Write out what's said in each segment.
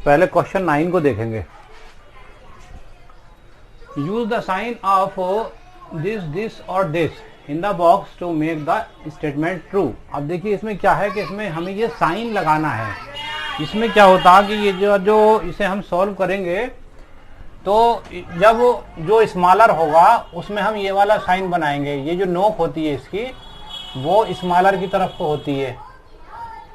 पहले क्वेश्चन 9 को देखेंगे। Use the sign of this और this in the box to make the statement true. अब देखिए इसमें क्या है कि इसमें हमें ये साइन लगाना है। इसमें क्या होता है कि ये जो इसे हम सॉल्व करेंगे तो जब जो स्मॉलर होगा उसमें हम ये वाला साइन बनाएंगे। ये जो नोक होती है इसकी वो स्मॉलर की तरफ को होती है।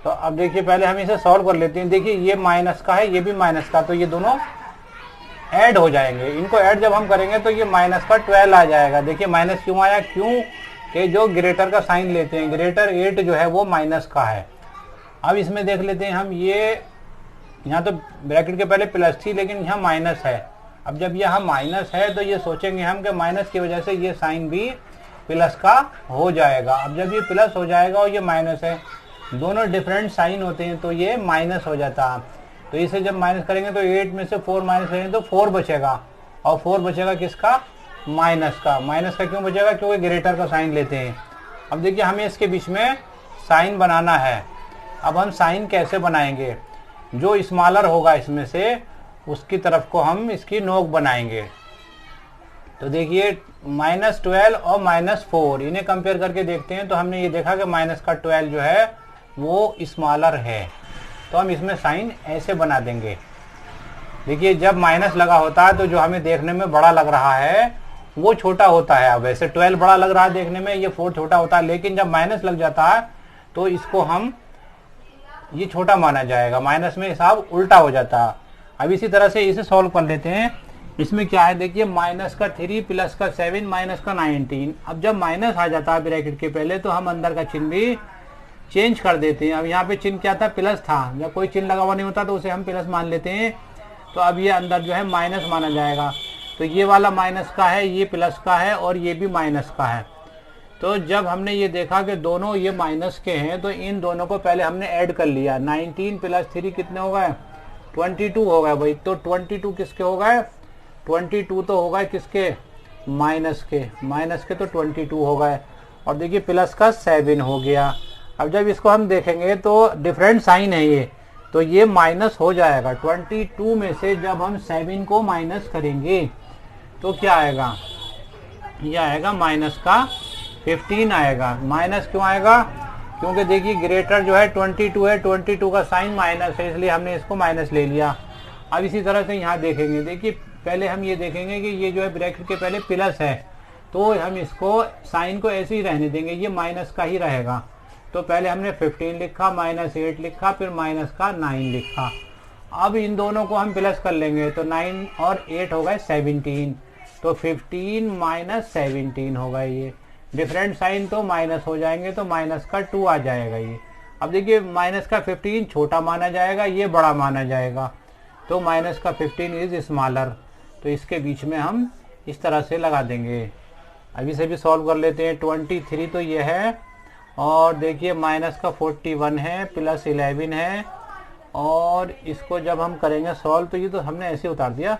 तो अब देखिए पहले हम इसे सॉल्व कर लेते हैं। देखिए ये माइनस का है, ये भी माइनस का, तो ये दोनों ऐड हो जाएंगे। इनको ऐड जब हम करेंगे तो ये माइनस का 12 आ जाएगा। देखिए माइनस क्यों आया, क्यों कि जो ग्रेटर का साइन लेते हैं, ग्रेटर 8 जो है वो माइनस का है। अब इसमें देख लेते हैं हम, ये यहाँ तो ब्रैकेट के पहले प्लस थी लेकिन यहाँ माइनस है। अब जब यहाँ माइनस है तो ये सोचेंगे हम कि माइनस की वजह से ये साइन भी प्लस का हो जाएगा। अब जब ये प्लस हो जाएगा और ये माइनस है, दोनों डिफरेंट साइन होते हैं तो ये माइनस हो जाता है। तो इसे जब माइनस करेंगे तो 8 में से 4 माइनस करेंगे तो 4 बचेगा, और 4 बचेगा किसका, माइनस का। माइनस का क्यों बचेगा, क्योंकि ग्रेटर का साइन लेते हैं। अब देखिए हमें इसके बीच में साइन बनाना है। अब हम साइन कैसे बनाएंगे, जो स्मॉलर होगा इसमें से उसकी तरफ को हम इसकी नोक बनाएंगे। तो देखिए -12 और -4 इन्हें कंपेयर करके देखते हैं तो हमने ये देखा कि माइनस का 12 जो है वो स्मॉलर है। तो हम इसमें साइन ऐसे बना देंगे। देखिए जब माइनस लगा होता है तो जो हमें देखने में बड़ा लग रहा है वो छोटा होता है। अब वैसे 12 बड़ा लग रहा है देखने में, ये 4 छोटा होता है, लेकिन जब माइनस लग जाता है तो इसको हम ये छोटा माना जाएगा। माइनस में हिसाब उल्टा हो जाता है। अब इसी तरह से इसे सॉल्व कर लेते हैं। इसमें क्या है, देखिए माइनस का 3 प्लस का 7 माइनस का 19। अब जब माइनस आ जाता है ब्रैकेट के पहले तो हम अंदर का चिन्ह भी चेंज कर देते हैं। अब यहाँ पे चिन्ह क्या था, प्लस था। जब कोई चिन्ह लगा हुआ नहीं होता तो उसे हम प्लस मान लेते हैं। तो अब ये अंदर जो है माइनस माना जाएगा। तो ये वाला माइनस का है, ये प्लस का है और ये भी माइनस का है। तो जब हमने ये देखा कि दोनों ये माइनस के हैं तो इन दोनों को पहले हमने ऐड कर लिया। 19 प्लस 3 कितने हो गए, 22 हो गए भाई। तो 22 किसके हो गए, 22 तो हो गए किसके, माइनस के तो 22 हो गए। और देखिए प्लस का 7 हो गया। अब जब इसको हम देखेंगे तो डिफरेंट साइन है ये, तो ये माइनस हो जाएगा। 22 में से जब हम 7 को माइनस करेंगे तो क्या आएगा, ये आएगा माइनस का 15 आएगा। माइनस क्यों आएगा, क्योंकि देखिए ग्रेटर जो है 22 है, 22 का साइन माइनस है, इसलिए हमने इसको माइनस ले लिया। अब इसी तरह से यहाँ देखेंगे, देखिए पहले हम ये देखेंगे कि ये जो है ब्रैकेट के पहले प्लस है तो हम इसको साइन को ऐसे ही रहने देंगे, ये माइनस का ही रहेगा। तो पहले हमने 15 लिखा, -8 लिखा, फिर माइनस का 9 लिखा। अब इन दोनों को हम प्लस कर लेंगे तो 9 और 8 हो गए 17। तो 15 माइनस 17 होगा। ये डिफरेंट साइन तो माइनस हो जाएंगे तो माइनस का 2 आ जाएगा ये। अब देखिए माइनस का 15 छोटा माना जाएगा, ये बड़ा माना जाएगा। तो माइनस का 15 इज स्मॉलर। तो इसके बीच में हम इस तरह से लगा देंगे। अभी से भी सॉल्व कर लेते हैं। 23 तो ये है, और देखिए माइनस का 41 है, प्लस 11 है, और इसको जब हम करेंगे सॉल्व तो ये तो हमने ऐसे उतार दिया,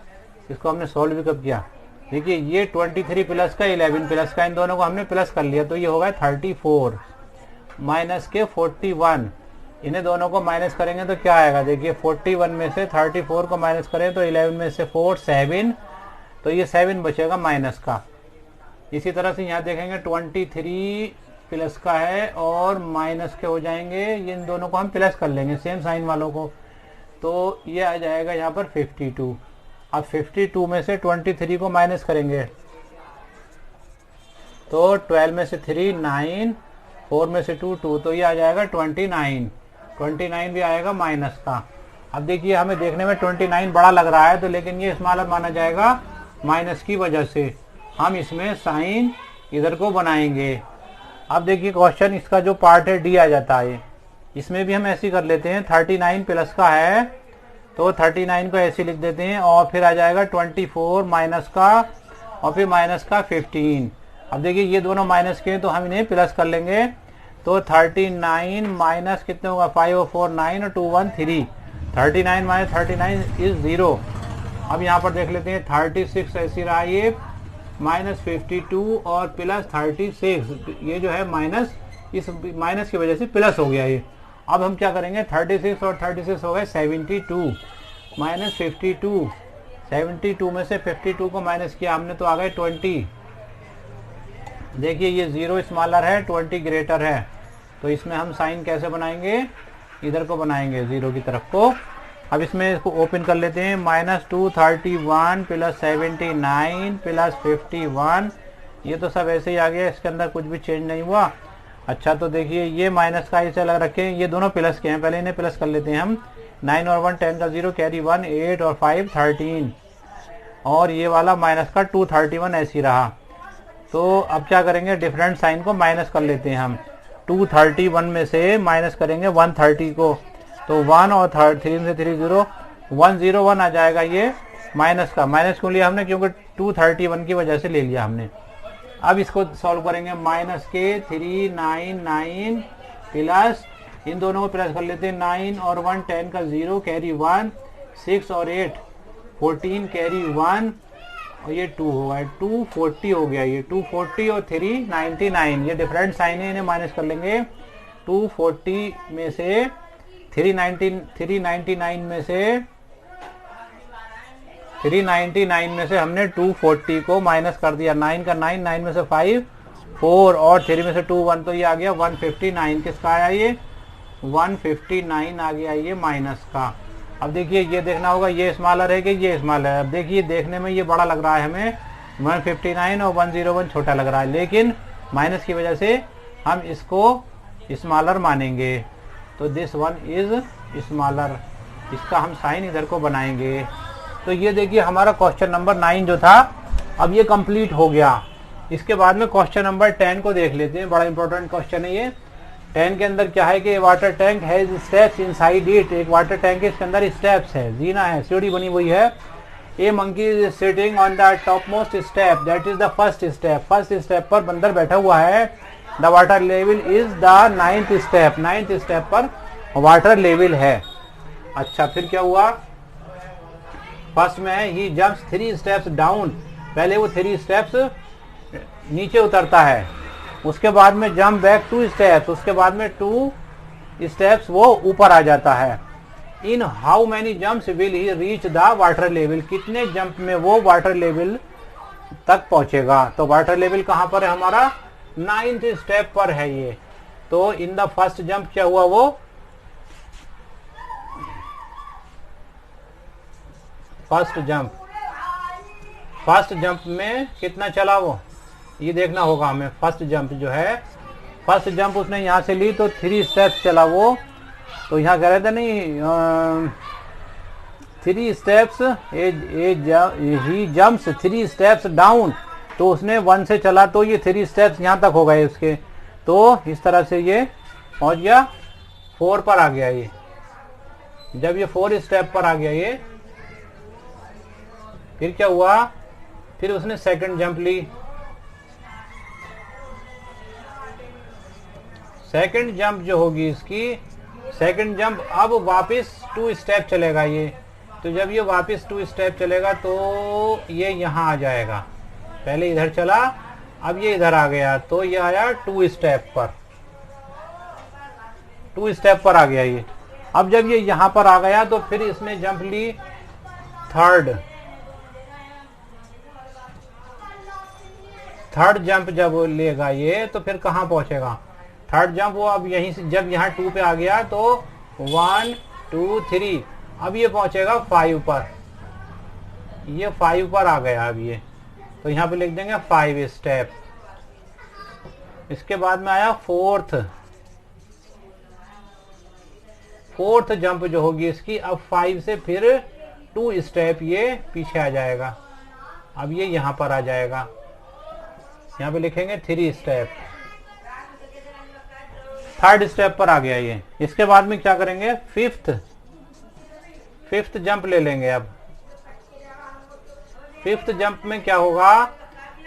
इसको हमने सॉल्व भी कब किया। देखिए ये 23 प्लस का 11 प्लस का, इन दोनों को हमने प्लस कर लिया तो ये होगा 34 माइनस के 41। इन्हें दोनों को माइनस करेंगे तो क्या आएगा, देखिए 41 में से 34 को माइनस करें तो 11 में से 4 7, तो ये 7 बचेगा माइनस का। इसी तरह से यहाँ देखेंगे 23 प्लस का है और माइनस के हो जाएंगे, इन दोनों को हम प्लस कर लेंगे सेम साइन वालों को, तो ये आ जाएगा यहाँ पर 52। अब 52 में से 23 को माइनस करेंगे तो 12 में से 3 9, 4 में से 2 2, तो ये आ जाएगा 29 भी आएगा माइनस का। अब देखिए हमें देखने में 29 बड़ा लग रहा है तो लेकिन ये स्मॉलर माना जाएगा माइनस की वजह से। हम इसमें साइन इधर को बनाएंगे। अब देखिए क्वेश्चन इसका जो पार्ट है डी आ जाता है, इसमें भी हम ऐसे कर लेते हैं। 39 प्लस का है तो 39 को ऐसे लिख देते हैं, और फिर आ जाएगा 24 माइनस का, और फिर माइनस का 15। अब देखिए ये दोनों माइनस के हैं तो हम इन्हें प्लस कर लेंगे। तो 39 माइनस कितने होगा, 5 और 4 9 और 2 1 3। 39 माइनस 39 इज 0। अब यहाँ पर देख लेते हैं 36 ऐसी रहा, ये -52 और प्लस 36, ये जो है माइनस, इस माइनस की वजह से प्लस हो गया ये। अब हम क्या करेंगे, 36 और 36 हो गए 72, -52, 72 में से 52 को माइनस किया हमने तो आ गए 20। देखिए ये 0 स्मॉलर है, 20 ग्रेटर है, तो इसमें हम साइन कैसे बनाएंगे, इधर को बनाएंगे 0 की तरफ को। अब इसमें इसको ओपन कर लेते हैं, -231 + 79 + 51, ये तो सब ऐसे ही आ गया, इसके अंदर कुछ भी चेंज नहीं हुआ। अच्छा तो देखिए ये माइनस का ऐसे अलग रखे, ये दोनों प्लस के हैं, पहले इन्हें प्लस कर लेते हैं हम। 9 और 1 10 का 0, कैरी 1 8 और 5 13, और ये वाला माइनस का 231 ऐसी रहा। तो अब क्या करेंगे, डिफरेंट साइन को माइनस कर लेते हैं हम। 231 में से माइनस करेंगे 130 को, तो 1 और 3 से 3 0, 101 आ जाएगा। ये माइनस का, माइनस क्यों लिया हमने, क्योंकि 231 की वजह से ले लिया हमने। अब इसको सॉल्व करेंगे, माइनस के 399 प्लस, इन दोनों को प्लस कर लेते हैं, 9 और 1 10 का 0, कैरी 1, 6 और 8 14, कैरी 1, और ये 2 होगा, 240 हो गया। ये 240 और 399, ये डिफरेंट साइन है, इन्हें माइनस कर लेंगे। 240 में से 399 में से 399 में से हमने 240 को माइनस कर दिया। 9 का 9, 9 में से 5 4 और 3 में से 2 1, तो ये आ गया 159। किसका आया ये, 159 आ गया ये माइनस का। अब देखिए ये देखना होगा ये स्मॉलर है कि ये स्मॉलर है। अब देखिए देखने में ये बड़ा लग रहा है हमें, 159 और 101 छोटा लग रहा है, लेकिन माइनस की वजह से हम इसको स्मॉलर मानेंगे, तो दिस वन इज स्मॉलर, इसका हम साइन इधर को बनाएंगे। तो ये देखिए हमारा क्वेश्चन नंबर 9 जो था अब ये कंप्लीट हो गया। इसके बाद में क्वेश्चन नंबर 10 को देख लेते हैं, बड़ा इंपॉर्टेंट क्वेश्चन है ये। 10 के अंदर क्या है कि water tank has steps inside it, एक वाटर टैंक है, इसके अंदर स्टेप्स है, जीना है, सीढ़ी बनी हुई है। A monkey is sitting on the top most step, that is the first step, first step पर बंदर बैठा हुआ है। The water level is the 9th step, 9th step पर वाटर लेवल है। अच्छा फिर क्या हुआ, फर्स्ट में है ही जंप्स 3 स्टेप्स डाउन, पहले वो 3 स्टेप्स नीचे उतरता है, उसके बाद में जंप बैक 2 स्टेप्स, उसके बाद में 2 स्टेप्स वो ऊपर आ जाता है। In how many jumps will he reach the water level, कितने जंप में वो वाटर लेवल तक पहुंचेगा। तो वाटर लेवल कहां पर है हमारा, 9th स्टेप पर है ये। तो इन द फर्स्ट जंप क्या हुआ, वो फर्स्ट जंप में कितना चला वो, ये देखना होगा हमें। फर्स्ट जंप जो है, फर्स्ट जंप उसने यहाँ से ली तो 3 स्टेप्स चला वो, तो यहाँ कह रहे थे नहीं 3 स्टेप्स, ही जंप्स 3 स्टेप्स डाउन, तो उसने 1 से चला तो ये 3 स्टेप्स यहाँ तक हो गए उसके, तो इस तरह से ये पहुँच गया 4 पर आ गया। ये जब ये 4 स्टेप पर आ गया ये, फिर क्या हुआ, फिर उसने सेकंड जंप ली। सेकंड जंप जो होगी इसकी, सेकंड जंप अब वापस 2 स्टेप चलेगा ये, तो जब ये वापस 2 स्टेप चलेगा तो ये यहाँ आ जाएगा, पहले इधर चला अब ये इधर आ गया, तो ये आया 2 स्टेप पर, 2 स्टेप पर आ गया ये। अब जब ये यहाँ पर आ गया तो फिर इसने जंप ली थर्ड जंप जब लेगा ये, तो फिर कहाँ पहुंचेगा, थर्ड जंप वो अब यहीं से, जब यहाँ 2 पे आ गया तो 1 2 3, अब ये पहुंचेगा 5 पर, ये 5 पर आ गया अब ये, तो यहाँ पे लिख देंगे 5 स्टेप। इसके बाद में आया फोर्थ जंप जो होगी इसकी, अब 5 से फिर 2 स्टेप ये पीछे आ जाएगा, अब ये यहाँ पर आ जाएगा, यहाँ पे लिखेंगे 3 स्टेप, थर्ड स्टेप पर आ गया ये। इसके बाद में क्या करेंगे, फिफ्थ जंप ले लेंगे। अब फिफ्थ जंप में क्या होगा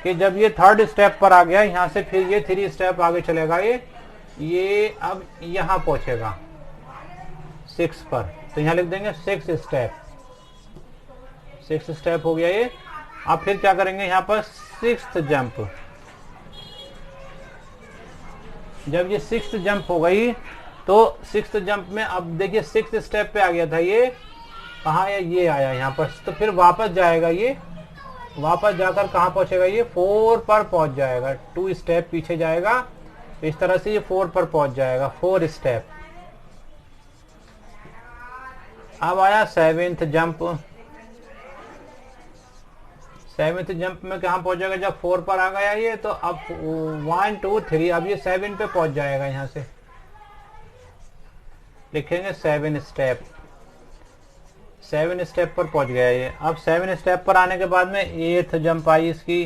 कि जब ये थर्ड स्टेप पर आ गया, यहाँ से फिर ये 3 स्टेप आगे चलेगा ये अब यहाँ पहुंचेगा 6 पर, तो यहाँ लिख देंगे 6 स्टेप, 6 स्टेप हो गया ये। अब फिर क्या करेंगे, यहाँ पर 6th जंप, जब ये 6th जंप हो गई तो 6th जंप में अब देखिए 6th स्टेप पे आ गया था ये, कहाँ आया, ये आया यहाँ पर। तो फिर वापस जाएगा ये, वापस जाकर कहाँ पहुंचेगा, ये 4 पर पहुंच जाएगा, 2 स्टेप पीछे जाएगा। इस तरह से ये 4 पर पहुंच जाएगा, 4 स्टेप। अब आया 7th जंप। 7th जंप में कहाँ पहुंचेगा, जब 4 पर आ गया ये, तो अब 1 2 3, अब ये 7 पे पहुंच जाएगा। यहाँ से लिखेंगे 7 स्टेप, 7 स्टेप पर पहुंच गया ये। अब 7 स्टेप पर आने के बाद में 8th जंप आई इसकी।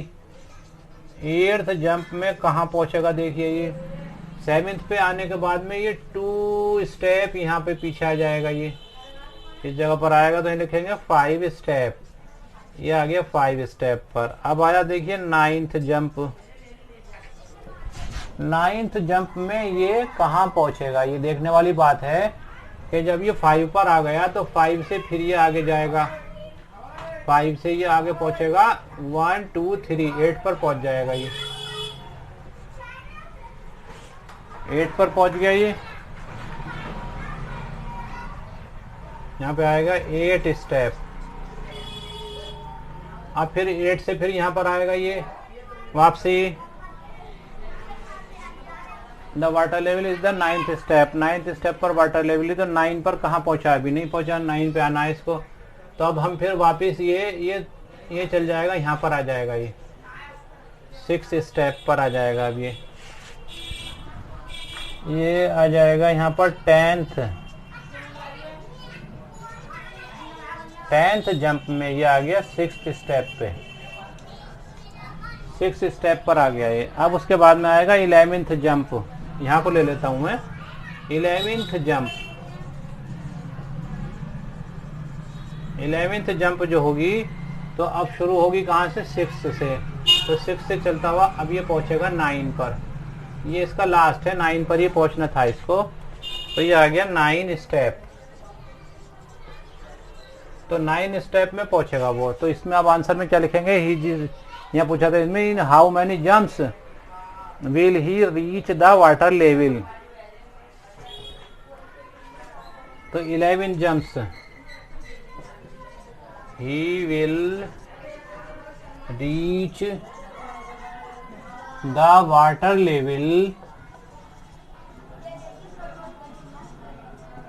8th जंप में कहाँ पहुंचेगा, देखिए ये 7th पे आने के बाद में ये 2 स्टेप यहाँ पे पीछे आ जाएगा। ये इस जगह पर आएगा तो ये लिखेंगे 5 स्टेप, ये आ गया 5 स्टेप पर। अब आया देखिए 9th जंप। 9th जंप में ये कहाँ पहुंचेगा, ये देखने वाली बात है कि जब ये 5 पर आ गया तो 5 से फिर ये आगे जाएगा, 5 से ये आगे पहुंचेगा 1 2 3, 8 पर पहुंच जाएगा। ये 8 पर पहुंच गया ये। यहाँ पे आएगा 8 स्टेप। अब फिर 8 से फिर यहाँ पर आएगा ये वापसी। The water level is the 9th step. 9th step पर वाटर लेवल है, तो 9 पर कहाँ पहुंचा, अभी नहीं पहुंचा, 9 पे आना है इसको। तो अब हम फिर वापस ये चल जाएगा, यहाँ पर आ जाएगा, ये 6 स्टेप पर आ जाएगा। अब ये आ जाएगा यहाँ पर 10th जंप में ये आ गया 6th स्टेप पे, 6 स्टेप पर आ गया ये। अब उसके बाद में आएगा 11th जंप। यहाँ को ले लेता हूं मैं, 11th जंप। 11th जंप जो होगी तो अब शुरू होगी कहाँ से, 6 से। तो 6 से चलता हुआ अब ये पहुंचेगा 9 पर। ये इसका लास्ट है, 9 पर ये पहुंचना था इसको। तो ये आ गया 9 स्टेप। तो 9 स्टेप में पहुंचेगा वो। तो इसमें अब आंसर में क्या लिखेंगे, ही यहाँ पूछा था इसमें, in how many jumps will he reach the water level. तो 11 jumps he will reach the water level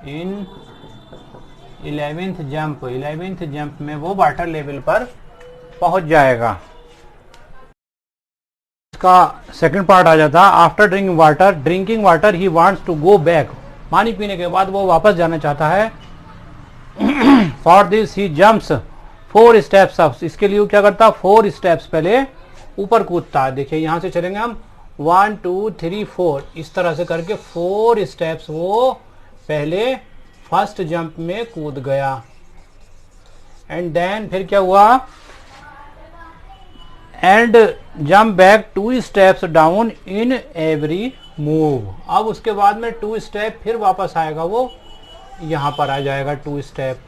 in 11th jump. 11th jump में वो वाटर लेवल पर पहुंच जाएगा। इसका सेकंड पार्ट आ जाता, after drinking water he wants to go back. पानी पीने के बाद वो वापस जाना चाहता है। For this he jumps 4 steps up. इसके लिए क्या करता, 4 स्टेप्स पहले ऊपर कूदता। देखिए यहां से चलेंगे हम 1 2 3 4, इस तरह से करके 4 स्टेप्स वो पहले फर्स्ट जंप में कूद गया। एंड देन फिर क्या हुआ, and jump back 2 steps down in every move. अब उसके बाद में 2 स्टेप फिर वापस आएगा, वो यहां पर आ जाएगा 2 स्टेप।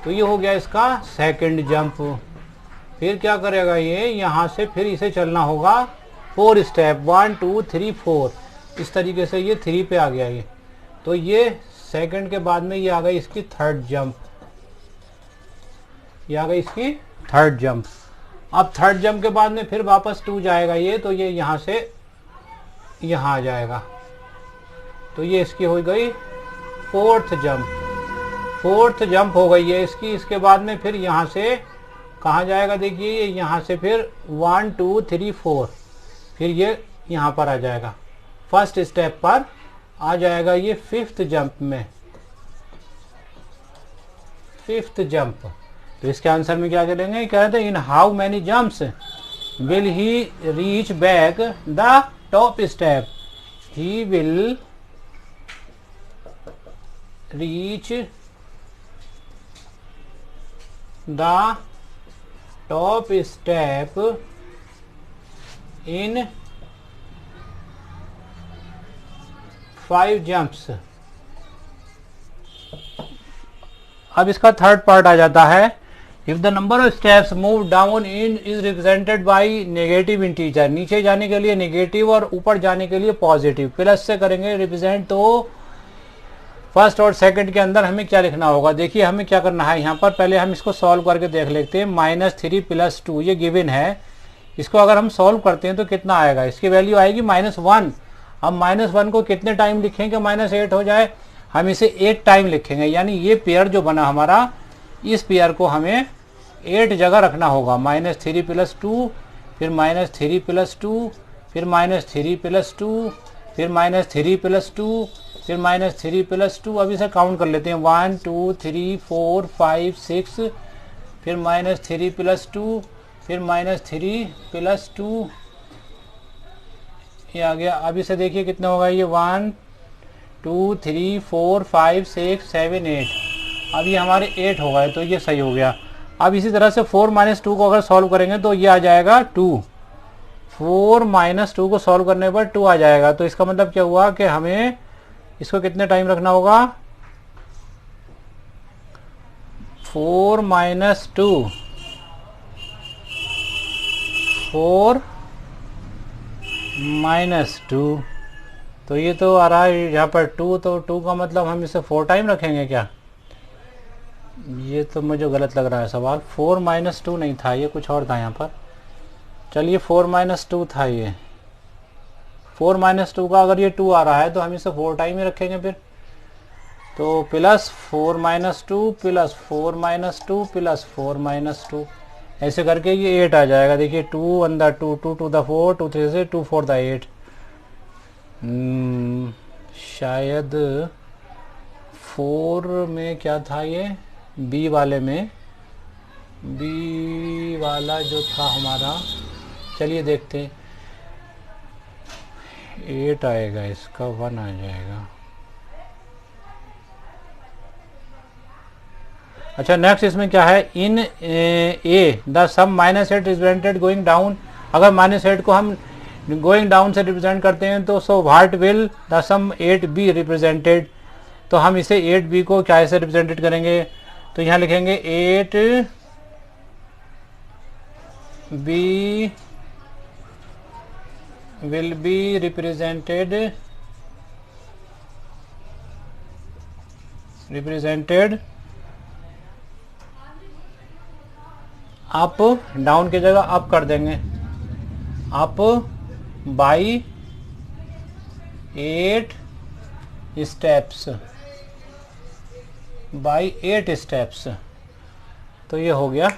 तो ये हो गया इसका सेकंड जंप। फिर क्या करेगा ये, यहां से फिर इसे चलना होगा 4 स्टेप, 1 2 3 4, इस तरीके से ये 3 पे आ गया ये। तो ये सेकंड के बाद में ये आ गई इसकी थर्ड जंप, ये आ गई इसकी थर्ड जंप। अब थर्ड जंप के बाद में फिर वापस 2 जाएगा ये, तो ये यहां से यहां आ जाएगा। तो ये इसकी हो गई 4th जंप। 4th जंप हो गई है इसकी। इसके बाद में फिर यहां से कहाँ जाएगा, देखिए ये यहां से फिर 1 2 3 4, फिर ये यहां पर आ जाएगा, फर्स्ट स्टेप पर आ जाएगा ये 5th जंप में, 5th जंप। तो इसके आंसर में क्या करेंगे, क्या कहते हैं, in how many jumps will he reach back the top step. He will reach the top step in 5 jumps. अब इसका थर्ड पार्ट आ जाता है, if the number of steps move down in is represented by negative integer. नीचे जाने के लिए negative और ऊपर जाने के लिए पॉजिटिव, प्लस से करेंगे रिप्रेजेंट। तो फर्स्ट और सेकंड के अंदर हमें क्या लिखना होगा। देखिए हमें क्या करना है यहाँ पर, पहले हम इसको सॉल्व करके देख लेते हैं। -3 + 2 ये गिवन है, इसको अगर हम सॉल्व करते हैं तो कितना आएगा, इसकी वैल्यू आएगी -1। हम -1 को कितने टाइम लिखेंगे -8 हो जाए, हम इसे 8 टाइम लिखेंगे। यानी ये पेयर जो बना हमारा, इस पेयर को हमें 8 जगह रखना होगा। -3 + 2, फिर -3 + 2, फिर -3 + 2, फिर -3 + 2, फिर -3 + 2। अब इसे काउंट कर लेते हैं, 1 2 3 4 5 6, फिर -3 + 2, फिर -3 + 2, ये आ गया। अब इसे देखिए कितना होगा, ये 1 2 3 4 5 6 7 8। अब ये हमारे 8 हो गए, तो ये सही हो गया। अब इसी तरह से 4 - 2 को अगर सॉल्व करेंगे तो ये आ जाएगा 2। 4 - 2 को सॉल्व करने पर 2 आ जाएगा। तो इसका मतलब क्या हुआ कि हमें इसको कितने टाइम रखना होगा, 4 - 2, 4 - 2, तो ये तो आ रहा है यहाँ पर 2, तो 2 का मतलब हम इसे 4 टाइम रखेंगे क्या। ये तो मुझे गलत लग रहा है सवाल, 4 - 2 नहीं था, ये कुछ और था यहाँ पर। चलिए 4 - 2 था ये, 4 - 2 का अगर ये 2 आ रहा है तो हम इसे 4 टाइम ही रखेंगे फिर। तो +4 - 2 + 4 - 2 + 4 - 2, ऐसे करके ये 8 आ जाएगा। देखिए 2 अंदर 2, 2 to the 4, 2 3 से 2 4 the 8। शायद 4 में क्या था, ये बी वाले में, बी वाला जो था हमारा, चलिए देखते हैं। 8 आएगा, इसका 1 आ जाएगा। अच्छा नेक्स्ट इसमें क्या है, in a the sum -8 represented going down. अगर -8 को हम गोइंग डाउन से रिप्रेजेंट करते हैं तो so what will the sum 8 be represented. तो हम इसे 8b को क्या ऐसे रिप्रेजेंटेड करेंगे, तो यहाँ लिखेंगे 8b will be represented up, down की जगह अप कर देंगे, up by 8 steps, by 8 steps. तो ये हो गया